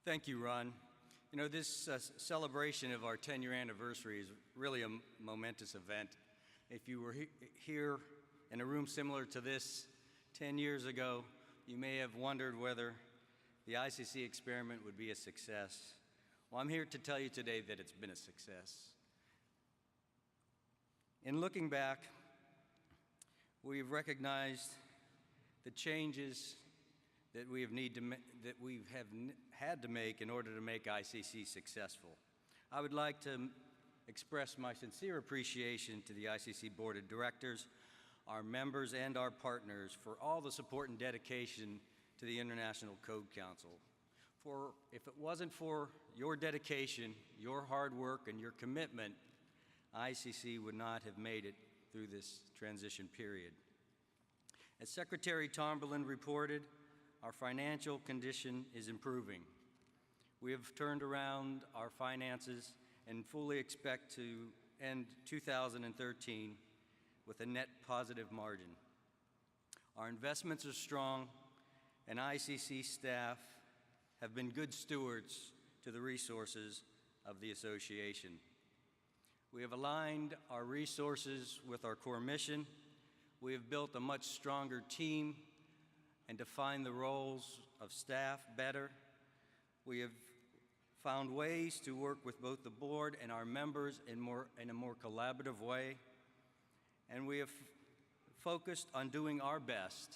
Thank you, Ron. You know, this celebration of our 10-year anniversary is really a momentous event. If you were here in a room similar to this 10 years ago, you may have wondered whether the ICC experiment would be a success. Well, I'm here to tell you today that it's been a success. In looking back, we've recognized the changes that we have had to make in order to make ICC successful. I would like to express my sincere appreciation to the ICC Board of Directors, our members, and our partners for all the support and dedication to the International Code Council. For if it wasn't for your dedication, your hard work, and your commitment, ICC would not have made it through this transition period. As Secretary Tomberlin reported, our financial condition is improving. We have turned around our finances and fully expect to end 2013 with a net positive margin. Our investments are strong, and ICC staff have been good stewards to the resources of the association. We have aligned our resources with our core mission. We have built a much stronger team and defined the roles of staff better. We have found ways to work with both the board and our members in a more collaborative way. And we have focused on doing our best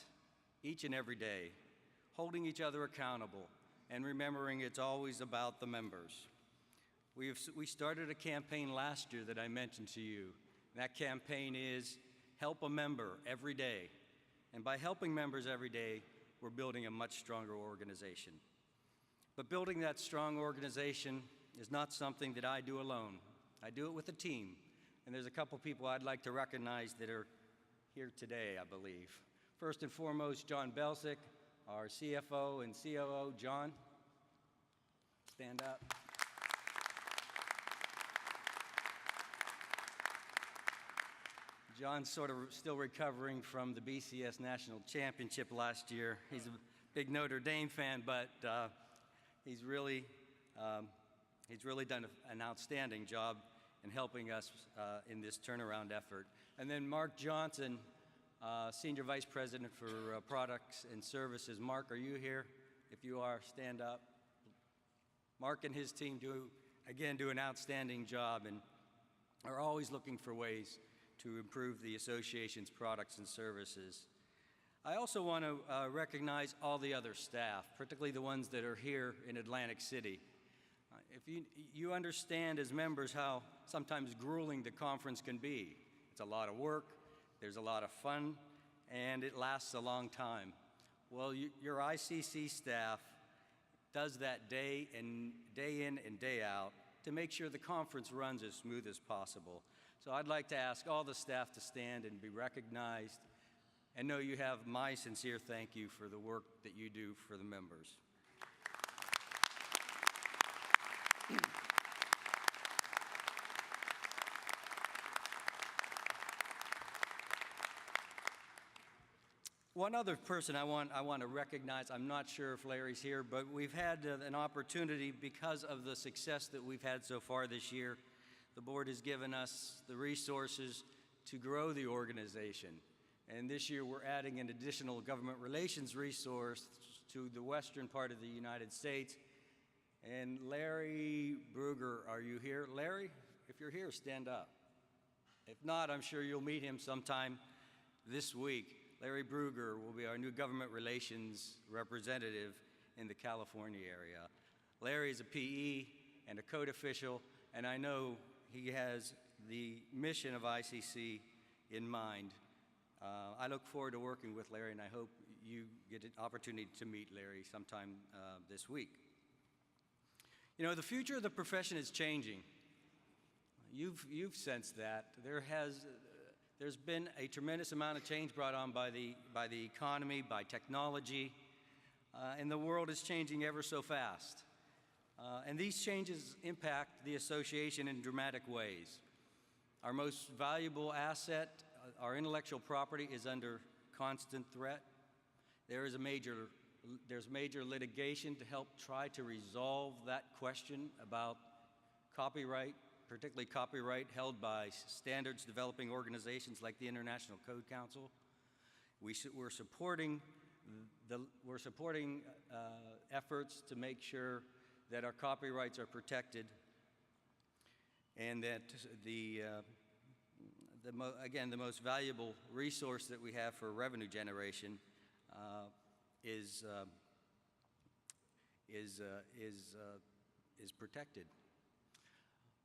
each and every day, holding each other accountable, and remembering it's always about the members. We started a campaign last year that I mentioned to you. That campaign is Help a Member Every Day. And by helping members every day, we're building a much stronger organization. But building that strong organization is not something that I do alone. I do it with a team. And there's a couple people I'd like to recognize that are here today, I believe. First and foremost, John Belsick, our CFO and COO. John, stand up. John's sort of still recovering from the BCS National Championship last year. He's a big Notre Dame fan, but he's really done an outstanding job in helping us in this turnaround effort. And then Mark Johnson, Senior Vice President for Products and Services. Mark, are you here? If you are, stand up. Mark and his team do an outstanding job and are always looking for ways to improve the association's products and services. I also want to recognize all the other staff, particularly the ones that are here in Atlantic City. If you understand as members how sometimes grueling the conference can be. It's a lot of work, there's a lot of fun, and it lasts a long time. Well, your ICC staff does that day in and day out to make sure the conference runs as smooth as possible. So I'd like to ask all the staff to stand and be recognized, and know you have my sincere thank you for the work that you do for the members. One other person I want to recognize, I'm not sure if Larry's here, but we've had an opportunity because of the success that we've had so far this year. The board has given us the resources to grow the organization. And this year we're adding an additional government relations resource to the western part of the United States. And Larry Brugger, are you here? Larry, if you're here, stand up. If not, I'm sure you'll meet him sometime this week. Larry Brugger will be our new government relations representative in the California area. Larry is a PE and a code official, and I know he has the mission of ICC in mind. I look forward to working with Larry, and I hope you get an opportunity to meet Larry sometime this week. You know, the future of the profession is changing. You've sensed that. There's been a tremendous amount of change brought on by the economy, by technology, and the world is changing ever so fast. And these changes impact the association in dramatic ways. Our most valuable asset, our intellectual property, is under constant threat. There is a major there's major litigation to help try to resolve that question about copyright, particularly copyright held by standards developing organizations like the International Code Council. We're supporting efforts to make sure that our copyrights are protected, and that again, the most valuable resource that we have for revenue generation is protected.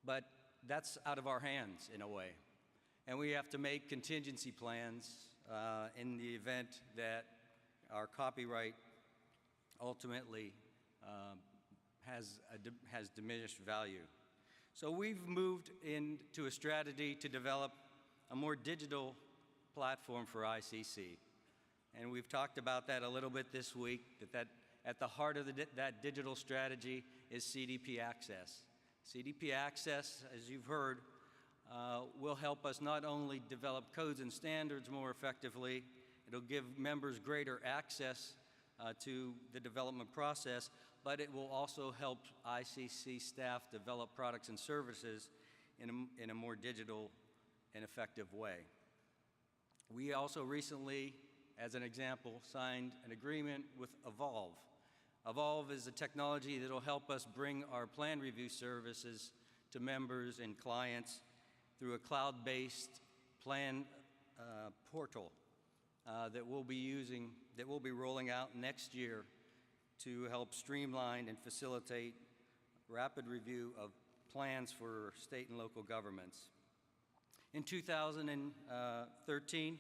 But that's out of our hands in a way, and we have to make contingency plans in the event that our copyright ultimately has diminished value. So we've moved into a strategy to develop a more digital platform for ICC. And we've talked about that a little bit this week, that at the heart of that digital strategy is CDP Access. CDP Access, as you've heard, will help us not only develop codes and standards more effectively, it'll give members greater access to the development process, but it will also help ICC staff develop products and services in a more digital and effective way. We also recently, as an example, signed an agreement with Evolve. Evolve is a technology that will help us bring our plan review services to members and clients through a cloud-based plan portal that we'll be rolling out next year to help streamline and facilitate rapid review of plans for state and local governments. In 2013,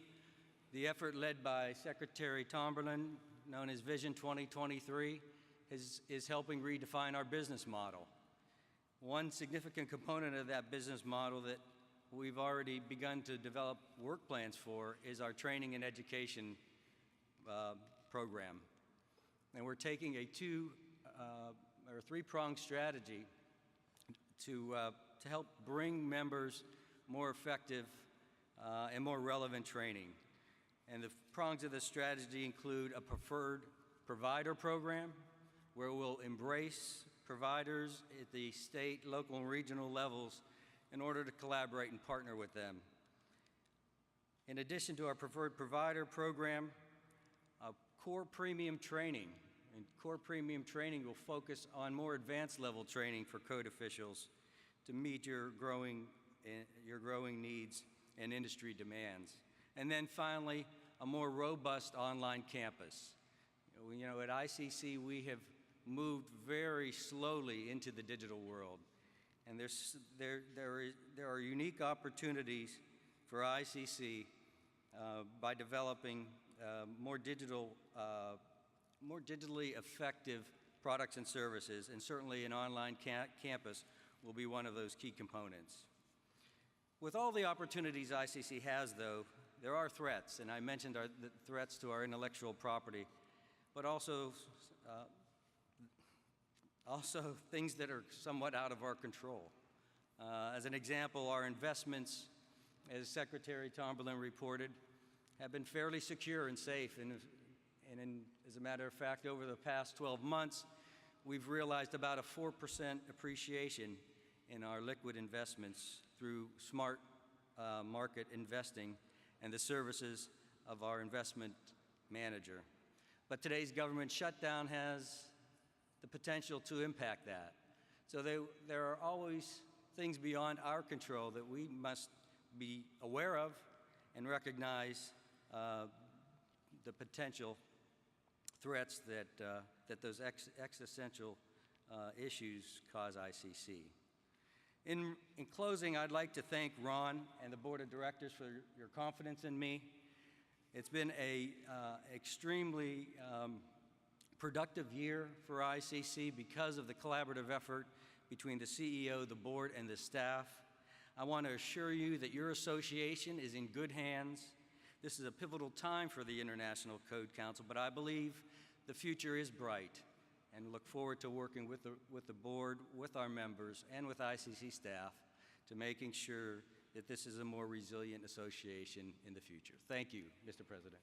the effort led by Secretary Tomberlin, known as Vision 2023, is helping redefine our business model. One significant component of that business model that we've already begun to develop work plans for is our training and education program. And we're taking a three-pronged strategy to help bring members more effective and more relevant training. And the prongs of this strategy include a preferred provider program, where we'll embrace providers at the state, local, and regional levels in order to collaborate and partner with them. In addition to our preferred provider program, core premium training. And core premium training will focus on more advanced level training for code officials to meet your growing needs and industry demands. And then finally, a more robust online campus. You know, at ICC, we have moved very slowly into the digital world. And there are unique opportunities for ICC by developing more digitally effective products and services, and certainly an online campus will be one of those key components. With all the opportunities ICC has, though, there are threats, and I mentioned the threats to our intellectual property, but also things that are somewhat out of our control. As an example, our investments, as Secretary Tomberlin reported, have been fairly secure and safe, and as a matter of fact, over the past 12 months, we've realized about a 4% appreciation in our liquid investments through smart market investing and the services of our investment manager. But today's government shutdown has the potential to impact that. So there are always things beyond our control that we must be aware of and recognize the potential threats that those existential issues cause ICC. In closing, I'd like to thank Ron and the Board of Directors for your confidence in me. It's been an extremely productive year for ICC because of the collaborative effort between the CEO, the board, and the staff. I want to assure you that your association is in good hands. This is a pivotal time for the International Code Council, but I believe the future is bright, and look forward to working with the board, with our members, and with ICC staff to making sure that this is a more resilient association in the future. Thank you, Mr. President.